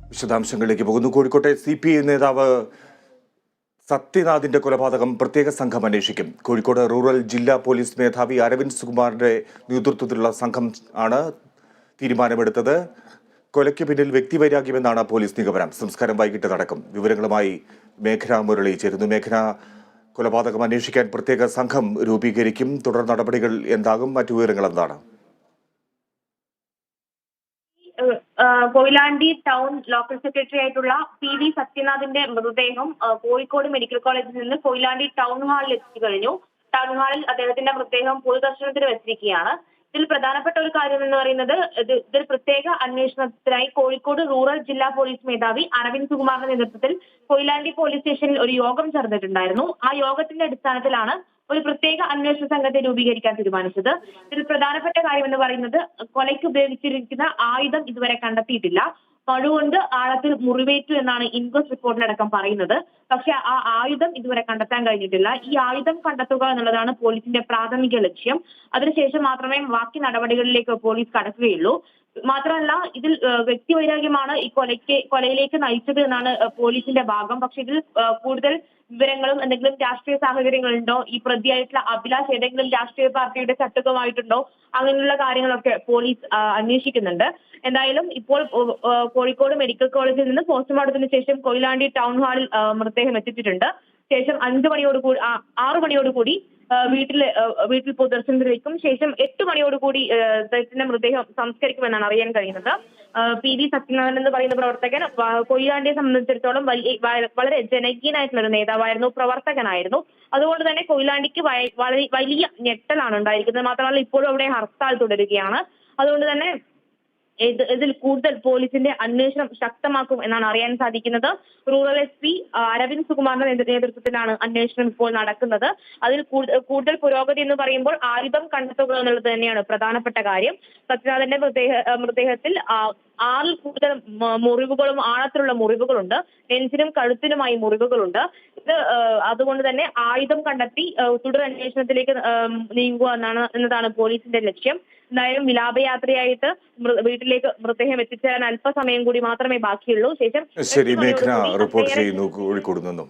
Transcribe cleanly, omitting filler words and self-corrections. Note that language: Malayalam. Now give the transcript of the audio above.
വിശദാംശങ്ങളിലേക്ക് പോകുന്നു. കോഴിക്കോട്ടെ CPI നേതാവ് സത്യനാഥിന്റെ കൊലപാതകം പ്രത്യേക സംഘം അന്വേഷിക്കും. കോഴിക്കോട് റൂറൽ ജില്ലാ പോലീസ് മേധാവി അരവിന്ദ് സുകുമാറിന്റെ നേതൃത്വത്തിലുള്ള സംഘം ആണ് തീരുമാനമെടുത്തത്. കൊലയ്ക്ക് പിന്നിൽ വ്യക്തിവൈരാഗ്യമെന്നാണ് പോലീസ് നിഗമനം. സംസ്കാരം വൈകിട്ട് നടക്കും. വിവരങ്ങളുമായി മേഘന മുരളി ചേരുന്നു. മേഘന, കൊലപാതകം അന്വേഷിക്കാൻ പ്രത്യേക സംഘം രൂപീകരിക്കും. തുടർ നടപടികൾ എന്താകും? മറ്റു വിവരങ്ങൾ എന്താണ്? കൊയിലാണ്ടി ടൗൺ ലോക്കൽ സെക്രട്ടറി ആയിട്ടുള്ള PV സത്യനാഥിന്റെ മൃതദേഹം കോഴിക്കോട് മെഡിക്കൽ കോളേജിൽ നിന്ന് കൊയിലാണ്ടി ടൗൺ ഹാളിൽ എത്തിച്ചു കഴിഞ്ഞു. ടൗൺ ഹാളിൽ അദ്ദേഹത്തിന്റെ മൃതദേഹം പൊതുദർശനത്തിന് വെച്ചിരിക്കുകയാണ്. ഇതിൽ പ്രധാനപ്പെട്ട ഒരു കാര്യം എന്ന് പറയുന്നത് ഇതിൽ പ്രത്യേക അന്വേഷണത്തിനായി കോഴിക്കോട് റൂറൽ ജില്ലാ പോലീസ് മേധാവി അരവിന്ദ് സുകുമാറിന്റെ നേതൃത്വത്തിൽ കൊയിലാണ്ടി പോലീസ് സ്റ്റേഷനിൽ ഒരു യോഗം ചേർന്നിട്ടുണ്ടായിരുന്നു. ആ യോഗത്തിന്റെ അടിസ്ഥാനത്തിലാണ് ഒരു പ്രത്യേക അന്വേഷണ സംഘത്തെ രൂപീകരിക്കാൻ തീരുമാനിച്ചത്. ഇതിൽ പ്രധാനപ്പെട്ട കാര്യം എന്ന് പറയുന്നത് കൊലയ്ക്ക് ഉപയോഗിച്ചിരിക്കുന്ന ആയുധം ഇതുവരെ കണ്ടെത്തിയിട്ടില്ല. പഴുകൊണ്ട് ആഴത്തിൽ മുറിവേറ്റു എന്നാണ് ഇൻക്വസ്റ്റ് റിപ്പോർട്ടിലടക്കം പറയുന്നത്. പക്ഷെ ആ ആയുധം ഇതുവരെ കണ്ടെത്താൻ കഴിഞ്ഞിട്ടില്ല. ഈ ആയുധം കണ്ടെത്തുക എന്നുള്ളതാണ് പോലീസിന്റെ പ്രാഥമിക ലക്ഷ്യം. അതിനുശേഷം മാത്രമേ ബാക്കി നടപടികളിലേക്ക് പോലീസ് കടക്കുകയുള്ളൂ. മാത്രമല്ല, ഇതിൽ വ്യക്തിവൈരാഗ്യമാണ് ഈ കൊലയിലേക്ക് നയിച്ചത് എന്നാണ് പോലീസിന്റെ ഭാഗം. പക്ഷെ ഇതിൽ കൂടുതൽ വിവരങ്ങളും എന്തെങ്കിലും രാഷ്ട്രീയ സാഹചര്യങ്ങളുണ്ടോ, ഈ പ്രതിയായിട്ടുള്ള അഭിലാഷ് ഏതെങ്കിലും രാഷ്ട്രീയ പാർട്ടിയുടെ ചട്ടുകമായിട്ടുണ്ടോ, അങ്ങനെയുള്ള കാര്യങ്ങളൊക്കെ പോലീസ് അന്വേഷിക്കുന്നുണ്ട്. എന്തായാലും ഇപ്പോൾ കോഴിക്കോട് മെഡിക്കൽ കോളേജിൽ നിന്ന് പോസ്റ്റ്മോർട്ടത്തിന് ശേഷം കൊയിലാണ്ടി ടൗൺ ഹാളിൽ മൃതദേഹം എത്തിച്ചിട്ടുണ്ട്. ശേഷം 6 മണിയോടുകൂടി വീട്ടിൽ പൊതുദർശനത്തിന് വയ്ക്കും. ശേഷം 8 മണിയോടുകൂടി അദ്ദേഹത്തിന്റെ മൃതദേഹം സംസ്കരിക്കുമെന്നാണ് അറിയാൻ കഴിയുന്നത്. PV സത്യനാഥൻ എന്ന് പറയുന്ന പ്രവർത്തകൻ കൊയിലാണ്ടിയെ സംബന്ധിച്ചിടത്തോളം വളരെ ജനകീയനായിട്ടുള്ള ഒരു നേതാവായിരുന്നു, പ്രവർത്തകനായിരുന്നു. അതുകൊണ്ട് തന്നെ കൊയിലാണ്ടിക്ക് വലിയ ഞെട്ടലാണ് ഉണ്ടായിരിക്കുന്നത്. മാത്രമല്ല, ഇപ്പോഴും അവിടെ ഹർത്താൽ തുടരുകയാണ്. അതുകൊണ്ട് തന്നെ ഇതിൽ കൂടുതൽ പോലീസിന്റെ അന്വേഷണം ശക്തമാക്കും എന്നാണ് അറിയാൻ സാധിക്കുന്നത്. റൂറൽ SP അരവിന്ദ് സുകുമാറിന്റെ നേതൃത്വത്തിലാണ് അന്വേഷണം ഇപ്പോൾ നടക്കുന്നത്. അതിൽ കൂടുതൽ പുരോഗതി എന്ന് പറയുമ്പോൾ ആയുധം കണ്ടെത്തുക എന്നുള്ളത് തന്നെയാണ് പ്രധാനപ്പെട്ട കാര്യം. സത്യനാഥന്റെ മൃതദേഹത്തിൽ 6 കൂടുതൽ മുറിവുകളും ആഴത്തിലുള്ള മുറിവുകളുണ്ട്. നെഞ്ചിനും കഴുത്തിനുമായി മുറിവുകളുണ്ട്. ഇത് അതുകൊണ്ട് തന്നെ ആയുധം കണ്ടെത്തി തുടർ അന്വേഷണത്തിലേക്ക് നീങ്ങുക എന്നതാണ് പോലീസിന്റെ ലക്ഷ്യം. എന്തായാലും വിലാപയാത്രയായിട്ട് വീട്ടിലേക്ക് മൃതദേഹം എത്തിച്ചേരാൻ അല്പസമയം കൂടി മാത്രമേ ബാക്കിയുള്ളൂ. ശേഷം ശരി, മേഘന റിപ്പോർട്ട് ചെയ്യുന്നു കോഴിക്കോട് നിന്നും.